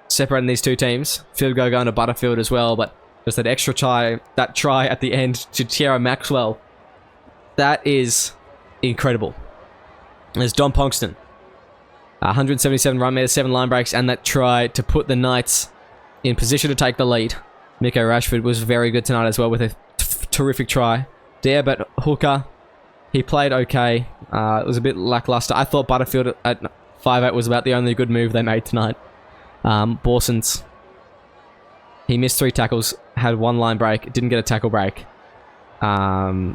separating these two teams. Field goal going to Butterfield as well, but just that extra try, that try at the end to Tierra Maxwell, that is incredible. There's Don Ponkston. 177 run meters, 7 line breaks, and that try to put the Knights in position to take the lead. Miko Rashford was very good tonight as well with a terrific try. Diab at hooker, he played okay. It was a bit lackluster. I thought Butterfield at 5'8" was about the only good move they made tonight. Borson's, he missed 3 tackles, had 1 line break, didn't get a tackle break. I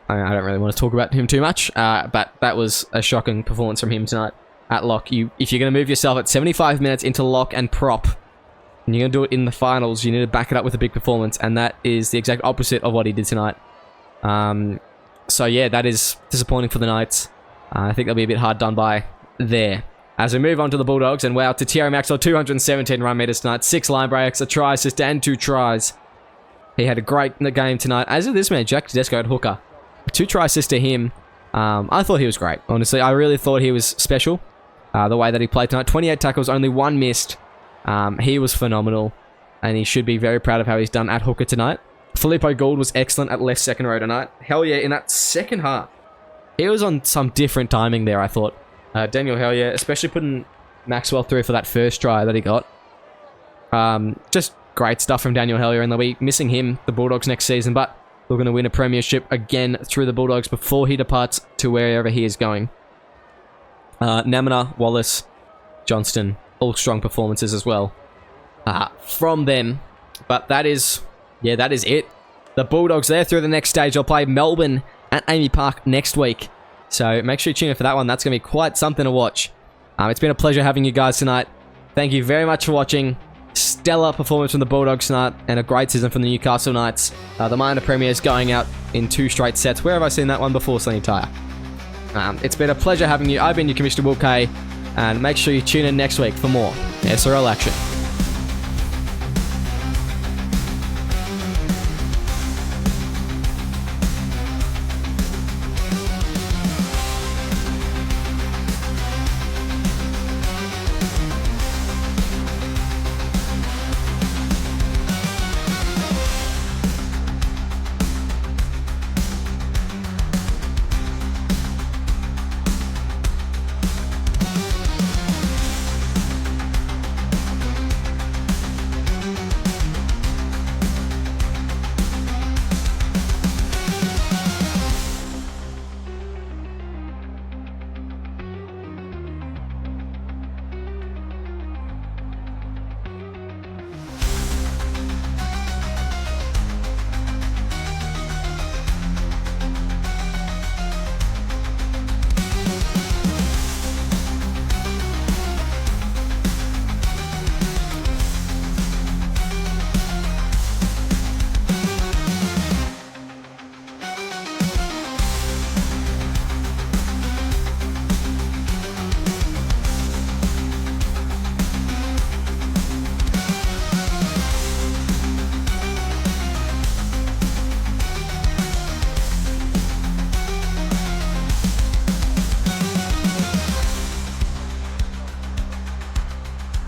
don't really want to talk about him too much, but that was a shocking performance from him tonight at lock. If you're going to move yourself at 75 minutes into lock and prop, and you're going to do it in the finals, you need to back it up with a big performance, and that is the exact opposite of what he did tonight. So yeah, that is disappointing for the Knights. I think they'll be a bit hard done by there. As we move on to the Bulldogs, and wow, Tatiara Maxwell, 217 run meters tonight, 6 line breaks, a try, assist, and 2 tries. He had a great game tonight, as did this man, Jack Tedesco at hooker. 2 try assists to him. I thought he was great, honestly. I really thought he was special. The way that he played tonight. 28 tackles, only 1 missed. He was phenomenal, and he should be very proud of how he's done at hooker tonight. Filippo Gould was excellent at left second row tonight. Hell yeah, in that second half, he was on some different timing there, I thought. Daniel Hellier, especially putting Maxwell through for that first try that he got. Just great stuff from Daniel Hellier, and they'll be missing him, the Bulldogs, next season, but we're going to win a premiership again through the Bulldogs before he departs to wherever he is going. Namina, Wallace, Johnston, all strong performances as well from them. But that is it. The Bulldogs, they're through the next stage. They'll play Melbourne at Amy Park next week. So make sure you tune in for that one. That's going to be quite something to watch. It's been a pleasure having you guys tonight. Thank you very much for watching. Stellar performance from the Bulldogs tonight, and a great season from the Newcastle Knights. The minor premiers going out in 2 straight sets. Where have I seen that one before, Sonny Tyre? It's been a pleasure having you. I've been your Commissioner Will Kay, and make sure you tune in next week for more SRL action.